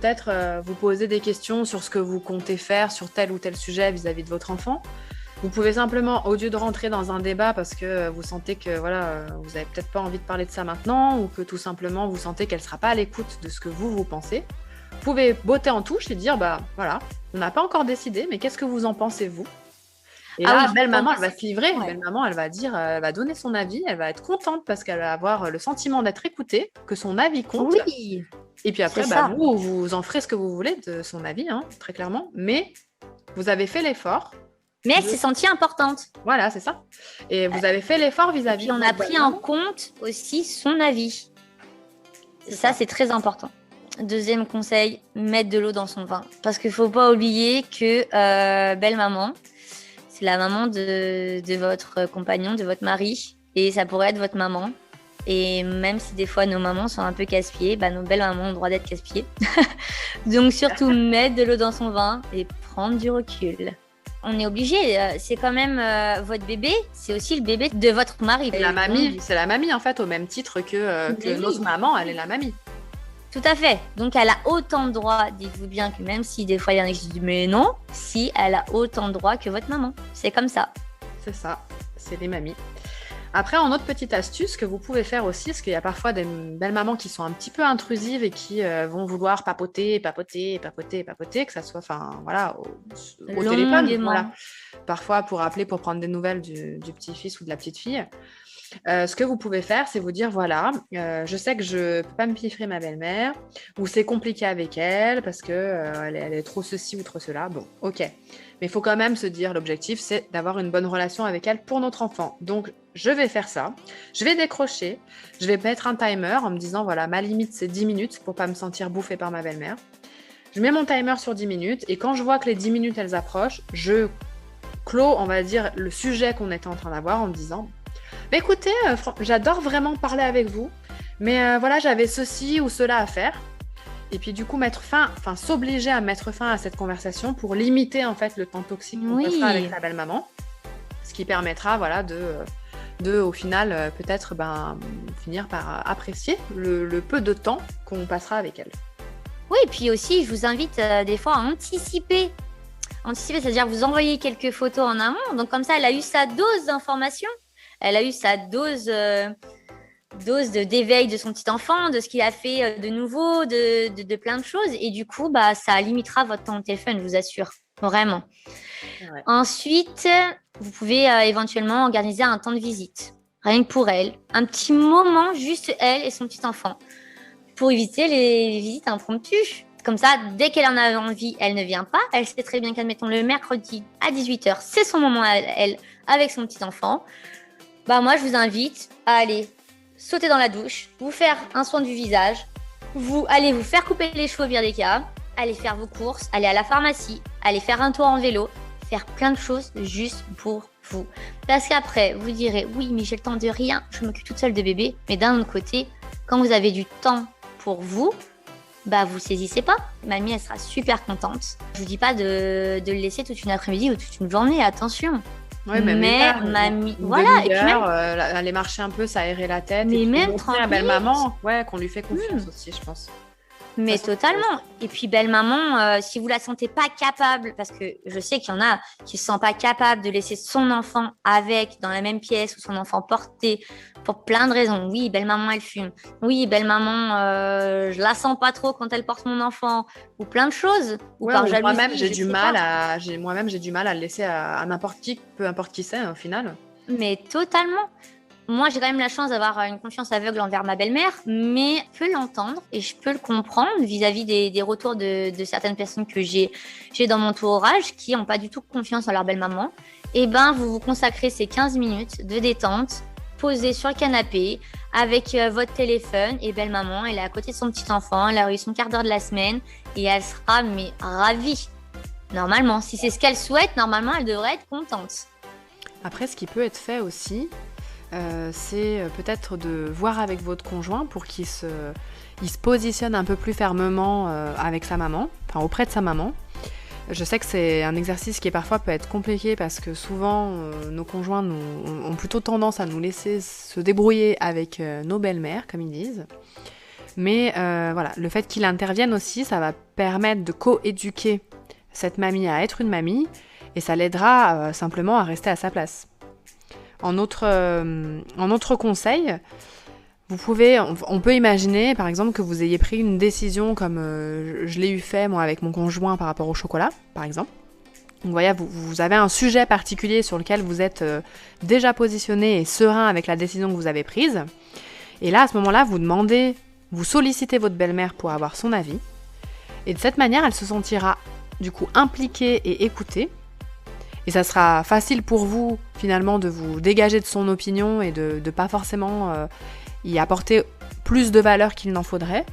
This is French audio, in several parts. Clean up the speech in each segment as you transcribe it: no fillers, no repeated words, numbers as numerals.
peut-être vous poser des questions sur ce que vous comptez faire sur tel ou tel sujet vis-à-vis de votre enfant. Vous pouvez simplement, au lieu de rentrer dans un débat parce que vous sentez que voilà, vous n'avez peut-être pas envie de parler de ça maintenant ou que tout simplement vous sentez qu'elle ne sera pas à l'écoute de ce que vous pensez, vous pouvez botter en touche et dire, bah voilà, on n'a pas encore décidé, mais qu'est-ce que vous en pensez, vous? Et là, belle maman, elle va se livrer. Ouais. Belle maman, elle va dire, elle va donner son avis, elle va être contente parce qu'elle va avoir le sentiment d'être écoutée, que son avis compte. Oui. Et puis après, vous en ferez ce que vous voulez de son avis, hein, très clairement. Mais vous avez fait l'effort. Mais elle s'est sentie importante. Voilà, c'est ça. Et vous avez fait l'effort vis-à-vis. Et puis on a pris en compte aussi son avis. Ça, c'est très important. Deuxième conseil, mettre de l'eau dans son vin. Parce qu'il ne faut pas oublier que belle maman, c'est la maman de votre compagnon, de votre mari. Et ça pourrait être votre maman. Et même si des fois nos mamans sont un peu casse-pieds, nos belles mamans ont le droit d'être casse-pieds. Donc surtout mettre de l'eau dans son vin et prendre du recul. On est obligé, c'est quand même votre bébé, c'est aussi le bébé de votre mari. Et la mamie, c'est la mamie en fait, au même titre que notre maman, elle est la mamie. Tout à fait. Donc, elle a autant de droits, dites-vous bien que même si des fois il y en a qui disent mais non, si elle a autant de droits que votre maman. C'est comme ça. C'est ça, c'est les mamies. Après, en autre petite astuce que vous pouvez faire aussi, parce qu'il y a parfois des belles mamans qui sont un petit peu intrusives et qui vont vouloir papoter, que ça soit au téléphone. Voilà. Parfois pour appeler, pour prendre des nouvelles du petit-fils ou de la petite-fille. Ce que vous pouvez faire, c'est vous dire, voilà, je sais que je ne peux pas me piffrer ma belle-mère, ou c'est compliqué avec elle, parce qu'elle elle est trop ceci ou trop cela. Bon, ok. Mais il faut quand même se dire, l'objectif, c'est d'avoir une bonne relation avec elle pour notre enfant. Donc, je vais faire ça. Je vais décrocher. Je vais mettre un timer en me disant, voilà, ma limite, c'est 10 minutes pour ne pas me sentir bouffée par ma belle-mère. Je mets mon timer sur 10 minutes, et quand je vois que les 10 minutes, elles approchent, je clôt, on va dire, le sujet qu'on était en train d'avoir en me disant, mais écoutez, j'adore vraiment parler avec vous, mais voilà, j'avais ceci ou cela à faire. Et puis du coup, s'obliger à mettre fin à cette conversation pour limiter en fait le temps toxique qu'on passera avec sa belle-maman, ce qui permettra, voilà, de au final peut-être finir par apprécier le peu de temps qu'on passera avec elle. Oui, et puis aussi, je vous invite des fois à anticiper. Anticiper, c'est-à-dire vous envoyer quelques photos en amont. Donc comme ça, elle a eu sa dose d'information. Elle a eu sa dose d'éveil de son petit enfant, de ce qu'il a fait de nouveau, de plein de choses. Et du coup, ça limitera votre temps au téléphone, je vous assure. Vraiment. Ouais. Ensuite, vous pouvez éventuellement organiser un temps de visite. Rien que pour elle. Un petit moment, juste elle et son petit enfant. Pour éviter les visites impromptues. Comme ça, dès qu'elle en a envie, elle ne vient pas. Elle sait très bien qu'admettons le mercredi à 18h, c'est son moment à elle avec son petit enfant. Moi, je vous invite à aller sauter dans la douche, vous faire un soin du visage, allez vous faire couper les cheveux au pire des cas, aller faire vos courses, aller à la pharmacie, aller faire un tour en vélo, faire plein de choses juste pour vous. Parce qu'après, vous direz, oui, mais j'ai le temps de rien, je m'occupe toute seule de bébé. Mais d'un autre côté, quand vous avez du temps pour vous, vous saisissez pas. Mamie, elle sera super contente. Je vous dis pas de le laisser toute une après-midi ou toute une journée, attention. Ouais, mais mamie, voilà, et puis même aller marcher un peu, s'aérer la tête, mais et même 30 à belle maman, qu'on lui fait confiance aussi, je pense. Mais totalement. Et puis belle maman, si vous la sentez pas capable, parce que je sais qu'il y en a qui se sentent pas capables de laisser son enfant dans la même pièce ou son enfant porté pour plein de raisons. Oui, belle maman elle fume. Oui, belle maman, je la sens pas trop quand elle porte mon enfant, ou plein de choses. Ou par jalousie. Moi-même j'ai du mal à le laisser à n'importe qui, peu importe qui c'est au final. Mais totalement. Moi, j'ai quand même la chance d'avoir une confiance aveugle envers ma belle-mère, mais je peux l'entendre et je peux le comprendre vis-à-vis des retours de certaines personnes que j'ai dans mon entourage qui n'ont pas du tout confiance en leur belle-maman. Et vous vous consacrez ces 15 minutes de détente, posée sur le canapé, avec votre téléphone, et belle-maman, elle est à côté de son petit enfant, elle a eu son quart d'heure de la semaine et elle sera ravie. Normalement, si c'est ce qu'elle souhaite, normalement, elle devrait être contente. Après, ce qui peut être fait aussi, c'est peut-être de voir avec votre conjoint pour qu'il se positionne un peu plus fermement avec sa maman, auprès de sa maman. Je sais que c'est un exercice qui parfois peut être compliqué parce que souvent nos conjoints ont plutôt tendance à nous laisser se débrouiller avec nos belles-mères, comme ils disent. Mais voilà, le fait qu'il intervienne aussi, ça va permettre de co-éduquer cette mamie à être une mamie et ça l'aidera simplement à rester à sa place. En autre conseil, on peut imaginer par exemple que vous ayez pris une décision comme je l'ai eu fait moi avec mon conjoint par rapport au chocolat, par exemple. Donc voyez, vous avez un sujet particulier sur lequel vous êtes déjà positionné et serein avec la décision que vous avez prise. Et là, à ce moment-là, vous sollicitez votre belle-mère pour avoir son avis. Et de cette manière, elle se sentira du coup impliquée et écoutée. Et ça sera facile pour vous finalement de vous dégager de son opinion et de pas forcément y apporter plus de valeur qu'il n'en faudrait.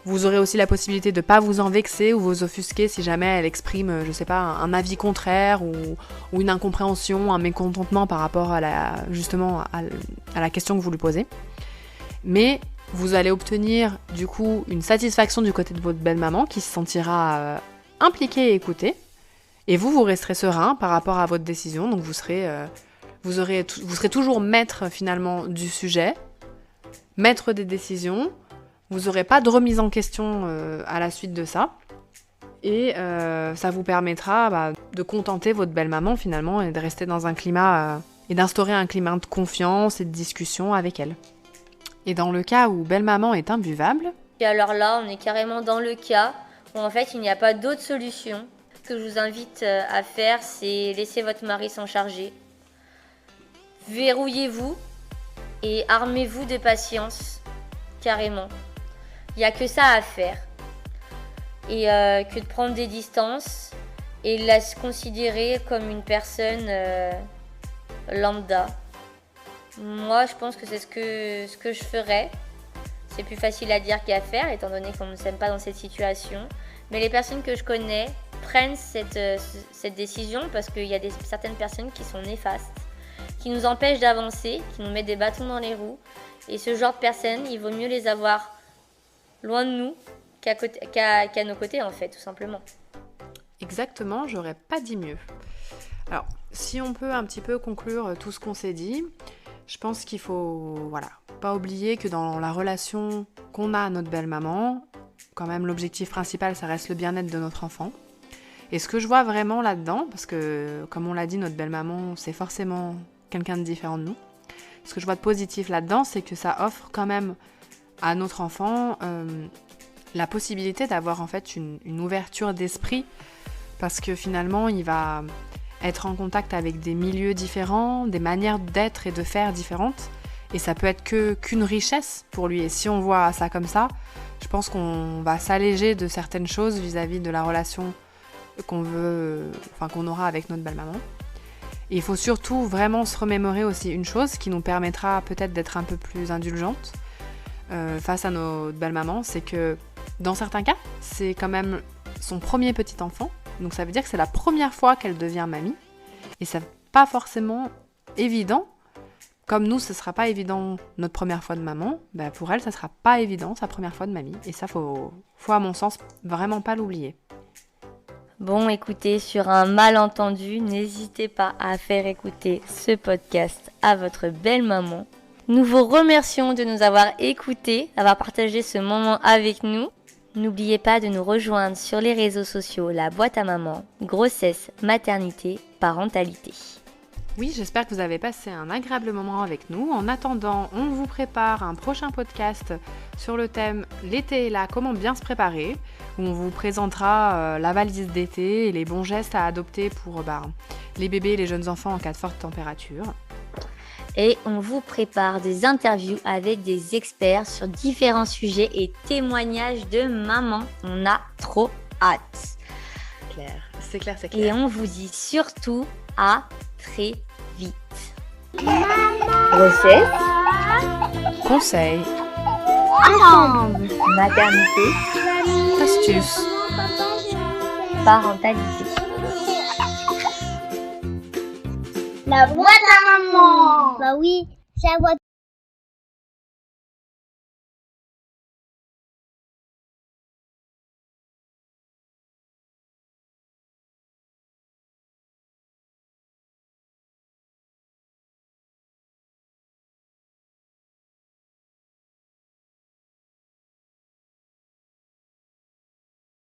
Vous aurez aussi la possibilité de ne pas vous en vexer ou vous offusquer si jamais elle exprime, je sais pas, un avis contraire ou une incompréhension, un mécontentement par rapport à la question que vous lui posez. Mais vous allez obtenir du coup une satisfaction du côté de votre belle-maman qui se sentira impliquée et écoutée. Et vous resterez serein par rapport à votre décision. Donc vous serez toujours maître finalement du sujet, maître des décisions. Vous n'aurez pas de remise en question à la suite de ça. Et ça vous permettra de contenter votre belle-maman finalement et de rester dans un climat et d'instaurer un climat de confiance et de discussion avec elle. Et dans le cas où belle-maman est imbuvable... Et alors là, on est carrément dans le cas où en fait il n'y a pas d'autre solution. Ce que je vous invite à faire, c'est laisser votre mari s'en charger. Verrouillez-vous et armez-vous de patience, carrément. Il n'y a que ça à faire. Et que de prendre des distances et la se considérer comme une personne lambda. Moi, je pense que c'est ce que je ferais. C'est plus facile à dire qu'à faire, étant donné qu'on ne s'aime pas dans cette situation. Mais les personnes que je connais prennent cette décision parce qu'il y a certaines personnes qui sont néfastes, qui nous empêchent d'avancer, qui nous mettent des bâtons dans les roues. Et ce genre de personnes, il vaut mieux les avoir loin de nous qu'à nos côtés, en fait, tout simplement. Exactement, j'aurais pas dit mieux. Alors, si on peut un petit peu conclure tout ce qu'on s'est dit, je pense qu'il faut, pas oublier que dans la relation qu'on a à notre belle-maman, quand même l'objectif principal, ça reste le bien-être de notre enfant. Et ce que je vois vraiment là-dedans, parce que comme on l'a dit, notre belle-maman, c'est forcément quelqu'un de différent de nous. Ce que je vois de positif là-dedans, c'est que ça offre quand même à notre enfant la possibilité d'avoir en fait une ouverture d'esprit, parce que finalement, il va être en contact avec des milieux différents, des manières d'être et de faire différentes. Et ça peut être qu'une richesse pour lui. Et si on voit ça comme ça, je pense qu'on va s'alléger de certaines choses vis-à-vis de la relation qu'on aura avec notre belle-maman. Et il faut surtout vraiment se remémorer aussi une chose qui nous permettra peut-être d'être un peu plus indulgente face à notre belle-maman, c'est que dans certains cas, c'est quand même son premier petit enfant. Donc ça veut dire que c'est la première fois qu'elle devient mamie. Et c'est pas forcément évident. Comme nous, ce ne sera pas évident notre première fois de maman, pour elle, ça ne sera pas évident sa première fois de mamie. Et ça, faut à mon sens, vraiment pas l'oublier. Bon, écoutez, sur un malentendu, n'hésitez pas à faire écouter ce podcast à votre belle-maman. Nous vous remercions de nous avoir écoutés, d'avoir partagé ce moment avec nous. N'oubliez pas de nous rejoindre sur les réseaux sociaux, la boîte à maman, grossesse, maternité, parentalité. Oui, j'espère que vous avez passé un agréable moment avec nous. En attendant, on vous prépare un prochain podcast sur le thème « L'été est là, comment bien se préparer ?» où on vous présentera la valise d'été et les bons gestes à adopter pour les bébés et les jeunes enfants en cas de forte température. Et on vous prépare des interviews avec des experts sur différents sujets et témoignages de mamans. On a trop hâte. C'est clair. Et on vous dit surtout à très vite. Grossesse, Conseils, ensemble, maternité, astuces. parentalité. la boîte à maman. Bah oui, c'est la boîte